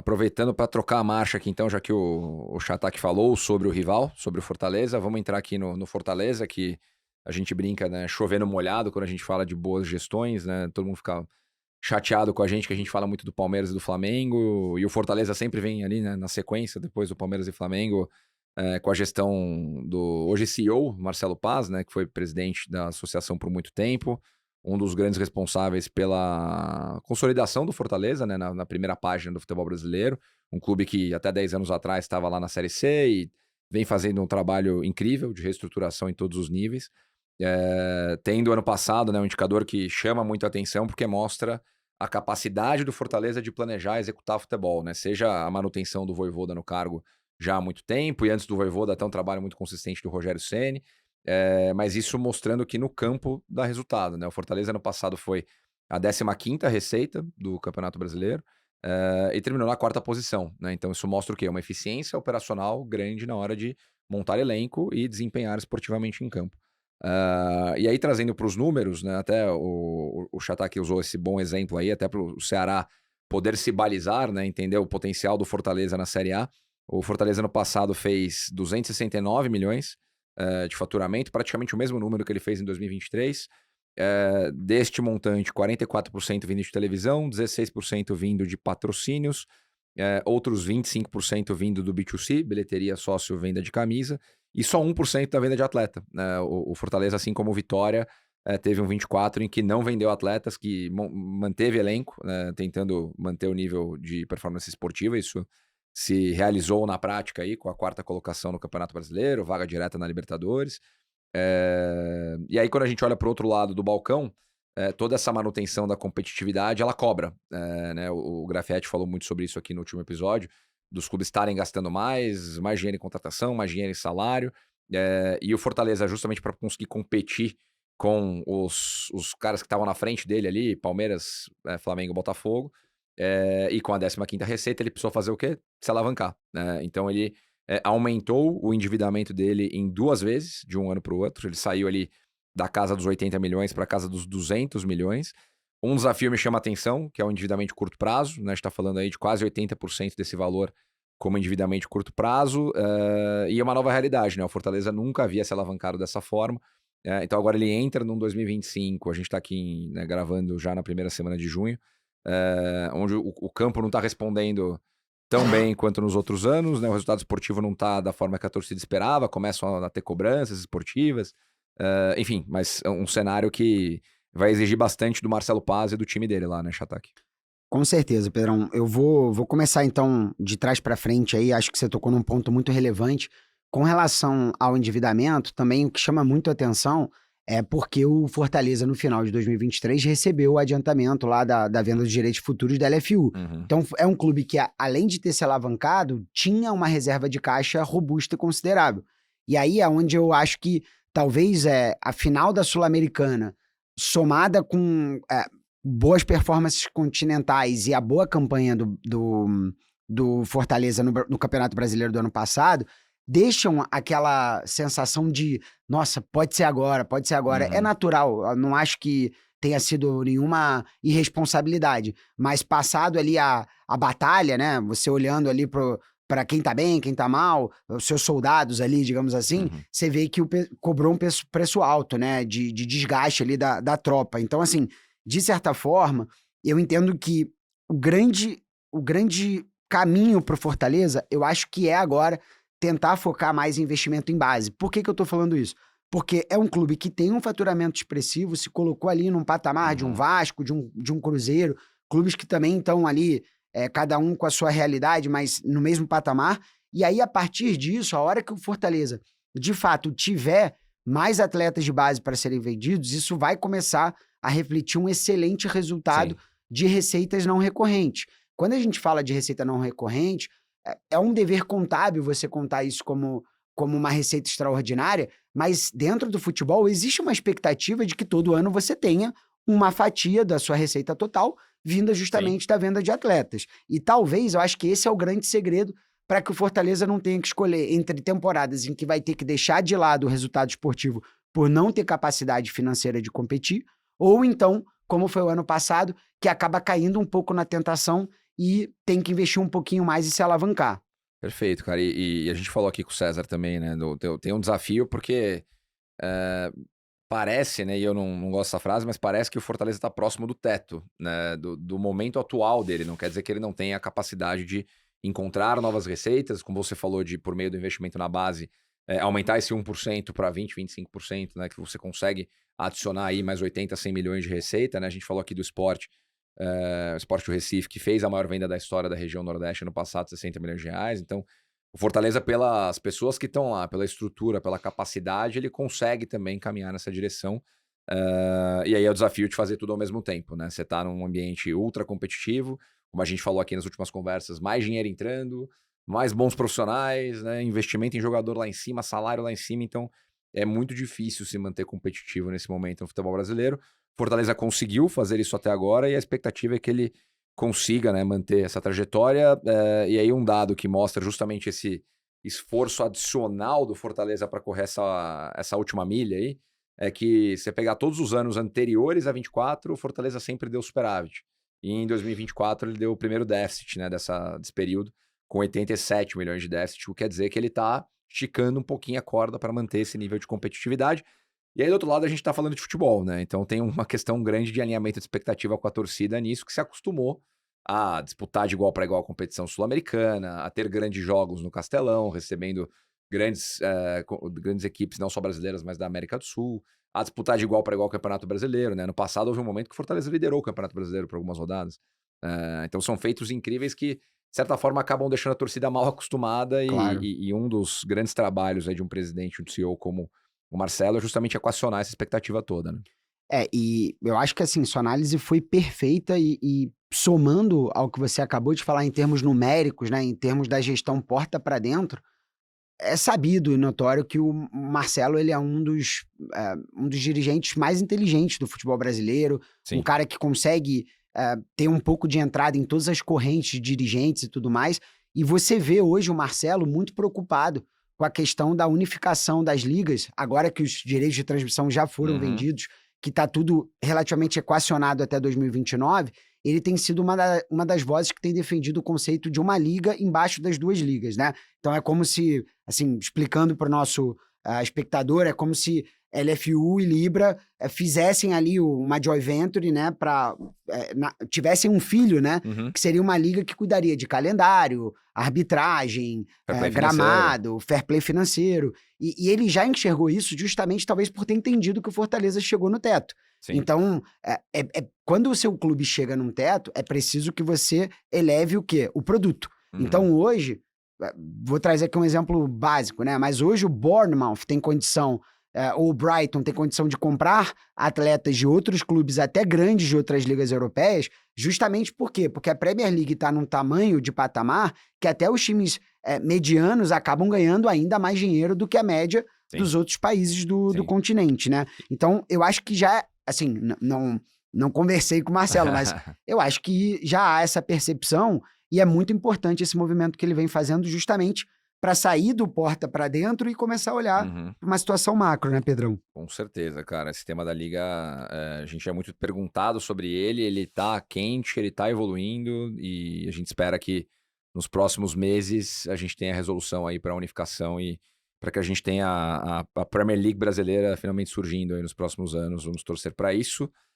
Aproveitando para trocar a marcha aqui então, já que o Chatak falou sobre o rival, sobre o Fortaleza, vamos entrar aqui no Fortaleza, que a gente brinca, né, chovendo molhado quando a gente fala de boas gestões, né, todo mundo fica chateado com a gente, que a gente fala muito do Palmeiras e do Flamengo, e o Fortaleza sempre vem ali, né, na sequência, depois do Palmeiras e Flamengo, com a gestão do hoje CEO, Marcelo Paz, né, que foi presidente da associação por muito tempo, um dos grandes responsáveis pela consolidação do Fortaleza, né, na primeira página do futebol brasileiro, um clube que até 10 anos atrás estava lá na Série C e vem fazendo um trabalho incrível de reestruturação em todos os níveis. Tendo ano passado, né, um indicador que chama muito a atenção porque mostra a capacidade do Fortaleza de planejar e executar futebol, né? Seja a manutenção do Vojvoda no cargo já há muito tempo, e antes do Vojvoda até um trabalho muito consistente do Rogério Ceni, mas isso mostrando que no campo dá resultado, né? O Fortaleza ano passado foi a 15ª receita do Campeonato Brasileiro, e terminou na 4ª posição, né? Então isso mostra o quê? Uma eficiência operacional grande na hora de montar elenco e desempenhar esportivamente em campo. E aí trazendo para os números, né, até o Chatak usou esse bom exemplo aí, até para o Ceará poder se balizar, né, entender o potencial do Fortaleza na Série A. O Fortaleza no passado fez 269 milhões de faturamento, praticamente o mesmo número que ele fez em 2023. Deste montante, 44% vindo de televisão, 16% vindo de patrocínios, outros 25% vindo do B2C, bilheteria, sócio, venda de camisa, e só 1% da venda de atleta, né? O Fortaleza, assim como o Vitória, teve um 24 em que não vendeu atletas, que manteve elenco, né, tentando manter o nível de performance esportiva. Isso se realizou na prática aí com a 4ª colocação no Campeonato Brasileiro, vaga direta na Libertadores. E aí quando a gente olha para o outro lado do balcão, toda essa manutenção da competitividade, ela cobra, né? O Grafietti falou muito sobre isso aqui no último episódio, dos clubes estarem gastando mais dinheiro em contratação, mais dinheiro em salário, e o Fortaleza, justamente para conseguir competir com os caras que estavam na frente dele ali, Palmeiras, Flamengo, Botafogo, e com a 15ª receita, ele precisou fazer o quê? Se alavancar, né? Então ele aumentou o endividamento dele em 2 vezes, de um ano para o outro. Ele saiu ali da casa dos 80 milhões para a casa dos 200 milhões. Um desafio me chama a atenção, que é o endividamento de curto prazo, né? A gente está falando aí de quase 80% desse valor como endividamento de curto prazo, e é uma nova realidade, né? O Fortaleza nunca havia se alavancado dessa forma. Então agora ele entra num 2025, a gente está aqui, né, gravando já na primeira semana de junho, onde o campo não está respondendo tão bem quanto nos outros anos, né? O resultado esportivo não está da forma que a torcida esperava, começam a ter cobranças esportivas, enfim, mas é um cenário que vai exigir bastante do Marcelo Paz e do time dele lá, né, Chatak? Com certeza, Pedrão. Eu vou começar então de trás para frente aí, acho que você tocou num ponto muito relevante. Com relação ao endividamento, também o que chama muito a atenção é porque o Fortaleza, no final de 2023, recebeu o adiantamento lá da venda dos direitos futuros da LFU. Uhum. Então, é um clube que, além de ter se alavancado, tinha uma reserva de caixa robusta e considerável. E aí é onde eu acho que talvez a final da Sul-Americana, somada com boas performances continentais e a boa campanha do Fortaleza no Campeonato Brasileiro do ano passado, deixam aquela sensação de, nossa, pode ser agora, pode ser agora. É Uhum. natural, eu não acho que tenha sido nenhuma irresponsabilidade, mas passado ali a batalha, né, você olhando ali para quem tá bem, quem tá mal, os seus soldados ali, digamos assim, Uhum. você vê que cobrou um preço alto, né, de desgaste ali da tropa. Então, assim, de certa forma, eu entendo que o grande caminho para o Fortaleza, eu acho que é agora tentar focar mais em investimento em base. Por que eu tô falando isso? Porque é um clube que tem um faturamento expressivo, se colocou ali num patamar de um Uhum. Vasco, de um Cruzeiro, clubes que também estão ali, cada um com a sua realidade, mas no mesmo patamar. E aí, a partir disso, a hora que o Fortaleza, de fato, tiver mais atletas de base para serem vendidos, isso vai começar a refletir um excelente resultado Sim. de receitas não recorrentes. Quando a gente fala de receita não recorrente, é um dever contábil você contar isso como uma receita extraordinária, mas dentro do futebol existe uma expectativa de que todo ano você tenha uma fatia da sua receita total vinda Sim. justamente da venda de atletas. E talvez, eu acho que esse é o grande segredo para que o Fortaleza não tenha que escolher entre temporadas em que vai ter que deixar de lado o resultado esportivo por não ter capacidade financeira de competir, ou então, como foi o ano passado, que acaba caindo um pouco na tentação e tem que investir um pouquinho mais e se alavancar. Perfeito, cara. E a gente falou aqui com o César também, né? Tem um desafio porque eh, parece, né? E eu não gosto dessa frase, mas parece que o Fortaleza está próximo do teto, né? Do momento atual dele. Não quer dizer que ele não tenha a capacidade de encontrar novas receitas, como você falou, de por meio do investimento na base, aumentar esse 1% para 20, 25%, né? Que você consegue adicionar aí mais 80, 100 milhões de receita, né? A gente falou aqui do esporte. O Sport do Recife, que fez a maior venda da história da região Nordeste no passado, 60 milhões de reais. Então, o Fortaleza, pelas pessoas que estão lá, pela estrutura, pela capacidade, ele consegue também caminhar nessa direção. E aí é o desafio de fazer tudo ao mesmo tempo, né? Você está num ambiente ultra competitivo, como a gente falou aqui nas últimas conversas, mais dinheiro entrando, mais bons profissionais, né? Investimento em jogador lá em cima, salário lá em cima. Então, é muito difícil se manter competitivo nesse momento no futebol brasileiro. Fortaleza conseguiu fazer isso até agora e a expectativa é que ele consiga, né, manter essa trajetória. E aí um dado que mostra justamente esse esforço adicional do Fortaleza para correr essa última milha aí, é que você pegar todos os anos anteriores a 24, o Fortaleza sempre deu superávit. E em 2024 ele deu o primeiro déficit, né, desse período, com 87 milhões de déficit, o que quer dizer que ele está esticando um pouquinho a corda para manter esse nível de competitividade. E aí, do outro lado, a gente tá falando de futebol, né? Então tem uma questão grande de alinhamento de expectativa com a torcida nisso, que se acostumou a disputar de igual para igual a competição sul-americana, a ter grandes jogos no Castelão, recebendo grandes equipes, não só brasileiras, mas da América do Sul, a disputar de igual para igual o Campeonato Brasileiro, né? No passado houve um momento que o Fortaleza liderou o Campeonato Brasileiro por algumas rodadas. Então são feitos incríveis que, de certa forma, acabam deixando a torcida mal acostumada Claro. e um dos grandes trabalhos aí de um presidente, um CEO como o Marcelo é justamente equacionar essa expectativa toda, né? E eu acho que assim, sua análise foi perfeita e somando ao que você acabou de falar em termos numéricos, né, em termos da gestão porta para dentro, é sabido e notório que o Marcelo ele é um dos dirigentes mais inteligentes do futebol brasileiro, um Sim. cara que consegue ter um pouco de entrada em todas as correntes de dirigentes e tudo mais. E você vê hoje o Marcelo muito preocupado com a questão da unificação das ligas, agora que os direitos de transmissão já foram Uhum. vendidos, que está tudo relativamente equacionado até 2029. Ele tem sido uma das vozes que tem defendido o conceito de uma liga embaixo das duas ligas, né? Então é como se, assim, explicando para o nosso espectador, é como se LFU e Libra fizessem ali uma joint venture, né? Tivessem um filho, né? Uhum. Que seria uma liga que cuidaria de calendário, arbitragem, Fair play financeiro. gramado, fair play financeiro. E ele já enxergou isso justamente, talvez por ter entendido que o Fortaleza chegou no teto. Sim. Então, quando o seu clube chega num teto, é preciso que você eleve o quê? O produto. Uhum. Então, hoje, vou trazer aqui um exemplo básico, né? Mas hoje o Bournemouth tem condição, ou o Brighton tem condição de comprar atletas de outros clubes, até grandes de outras ligas europeias, justamente por quê? Porque a Premier League está num tamanho de patamar que até os times medianos acabam ganhando ainda mais dinheiro do que a média Sim. dos outros países do Sim. continente, né? Então, eu acho que já, assim, não conversei com o Marcelo, mas eu acho que já há essa percepção e é muito importante esse movimento que ele vem fazendo justamente para sair do porta para dentro e começar a olhar Uhum. para uma situação macro, né, Pedrão? Com certeza, cara. Esse tema da liga, a gente é muito perguntado sobre ele tá quente, ele tá evoluindo e a gente espera que nos próximos meses a gente tenha resolução aí para unificação e para que a gente tenha a Premier League brasileira finalmente surgindo aí nos próximos anos. Vamos torcer para isso.